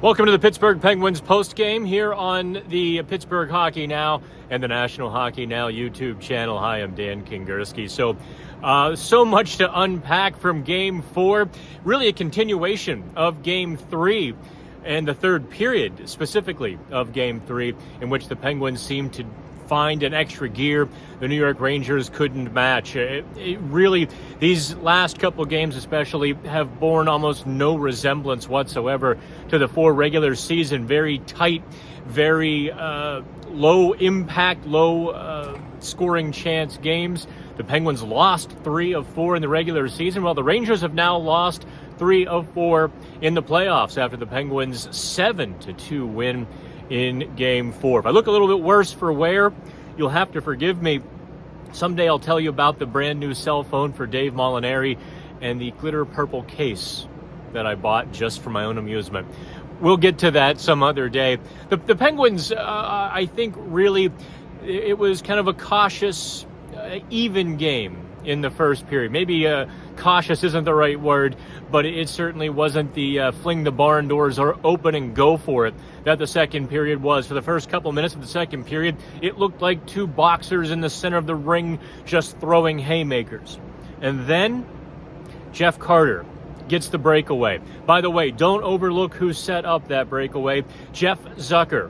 Welcome to the Pittsburgh Penguins postgame here on the Pittsburgh Hockey Now and the National Hockey Now YouTube channel. Hi, I'm Dan Kingerski. So much to unpack from Game 4. Really a continuation of Game 3 and the third period, specifically of Game 3, in which the Penguins seemed to find an extra gear the New York Rangers couldn't match. It really, these last couple games especially, have borne almost no resemblance whatsoever to the four regular season, very tight, very low impact, low scoring chance games. The Penguins lost 3 of 4 in the regular season, while the Rangers have now lost 3 of 4 in the playoffs after the Penguins' 7-2 win in Game 4. If I look a little bit worse for wear, you'll have to forgive me. Someday I'll tell you about the brand new cell phone for Dave Molinari and the glitter purple case that I bought just for my own amusement. We'll get to that some other day. The Penguins, I think really, it was kind of a cautious, even game in the first period. Maybe cautious isn't the right word, but it certainly wasn't the fling the barn doors or open and go for it that the second period was. For the first couple minutes of the second period, it looked like two boxers in the center of the ring just throwing haymakers. And then Jeff Carter gets the breakaway. By the way, don't overlook who set up that breakaway. Jeff Zucker.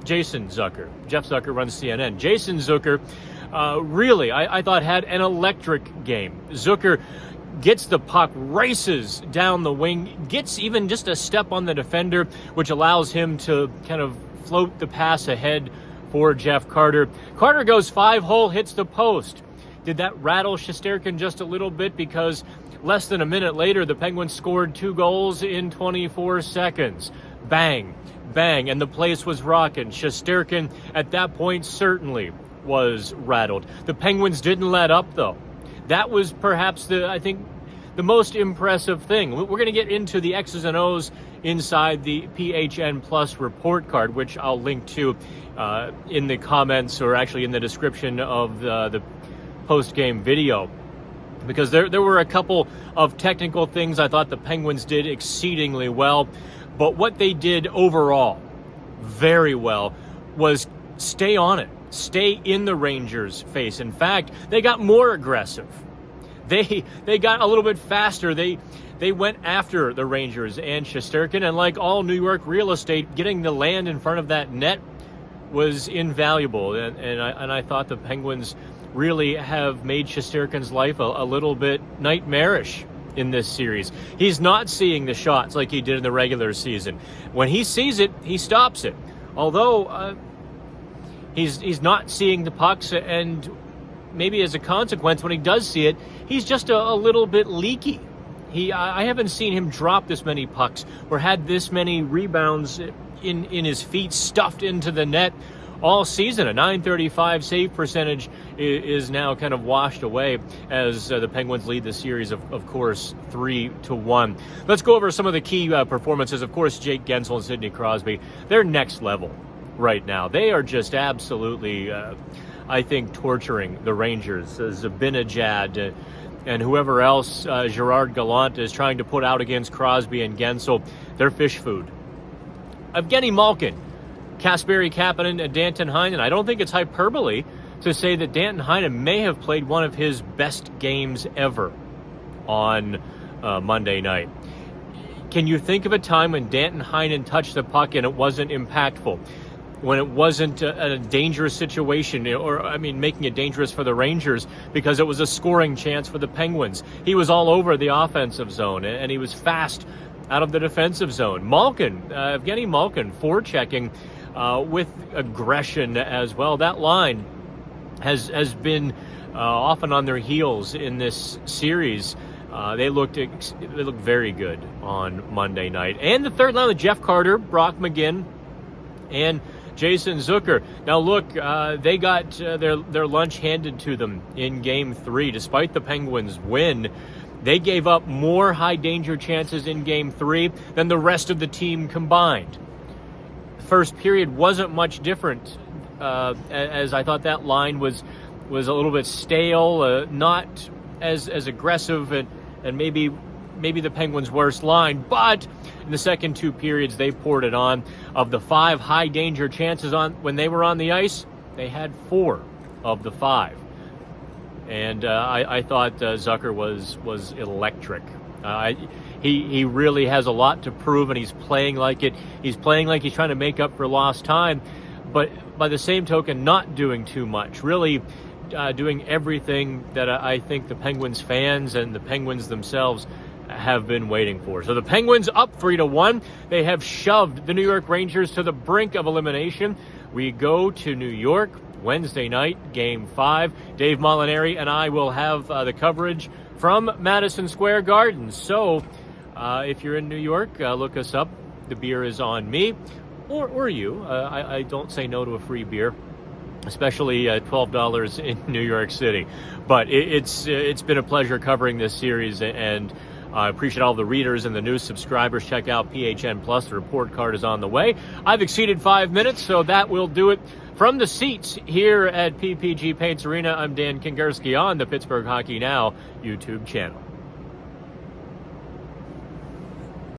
Jeff Zucker runs CNN. Jason Zucker really, I thought, had an electric game. Zucker gets the puck, races down the wing, gets even just a step on the defender, which allows him to kind of float the pass ahead for Jeff Carter. Carter goes 5-hole, hits the post. Did that rattle Shesterkin just a little bit? Because less than a minute later, the Penguins scored 2 goals in 24 seconds. Bang, bang, and the place was rocking. Shesterkin, at that point, certainly was rattled. The Penguins didn't let up, though. That was perhaps I think the most impressive thing. We're going to get into the X's and O's inside the PHN Plus report card, which I'll link to in the comments, or actually in the description of the post-game video, because there were a couple of technical things I thought the Penguins did exceedingly well, but what they did overall very well was stay on it. Stay in the Rangers' face. In fact, they got more aggressive. They got a little bit faster. They went after the Rangers and Shesterkin, and like all New York real estate, getting the land in front of that net was invaluable. And I thought the Penguins really have made Shesterkin's life a little bit nightmarish in this series. He's not seeing the shots like he did in the regular season. When he sees it, he stops it. Although He's not seeing the pucks, and maybe as a consequence, when he does see it, he's just a little bit leaky. I haven't seen him drop this many pucks or had this many rebounds in his feet stuffed into the net all season. A .935 save percentage is now kind of washed away as the Penguins lead the series, of course, 3-1. Let's go over some of the key performances. Of course, Jake Guentzel and Sidney Crosby, they're next level right now. They are just absolutely, I think, torturing the Rangers. Zabinajad and whoever else Gerard Gallant is trying to put out against Crosby and Guentzel, they're fish food. Evgeny Malkin, Kasperi Kapanen, and Danton Heinen. I don't think it's hyperbole to say that Danton Heinen may have played one of his best games ever on Monday night. Can you think of a time when Danton Heinen touched the puck and it wasn't impactful? When it wasn't a dangerous situation, or making it dangerous for the Rangers because it was a scoring chance for the Penguins. He was all over the offensive zone, and he was fast out of the defensive zone. Evgeny Malkin, forechecking with aggression as well. That line has been often on their heels in this series. They looked very good on Monday night. And the third line with Jeff Carter, Brock McGinn, and Jason Zucker. Now look, they got their lunch handed to them in Game 3. Despite the Penguins' win, they gave up more high-danger chances in Game 3 than the rest of the team combined. The first period wasn't much different, as I thought that line was a little bit stale, not as aggressive, and maybe maybe the Penguins' worst line, but in the second 2 periods, they poured it on. Of the 5 high-danger chances when they were on the ice, they had 4 of the 5. And I thought Zucker was electric. He really has a lot to prove, and he's playing like it. He's playing like he's trying to make up for lost time, but by the same token, not doing too much. Really doing everything that I think the Penguins fans and the Penguins themselves have been waiting for. So the Penguins up 3-1. They have shoved the New York Rangers to the brink of elimination. We go to New York Wednesday night, Game 5. Dave Molinari and I will have the coverage from Madison Square Garden. So if you're in New York, look us up. The beer is on me, or you. I don't say no to a free beer, especially $12 in New York City. But it's been a pleasure covering this series, and I appreciate all the readers and the new subscribers. Check out PHN Plus. The report card is on the way. I've exceeded 5 minutes, so that will do it. From the seats here at PPG Paints Arena, I'm Dan Kingerski on the Pittsburgh Hockey Now YouTube channel.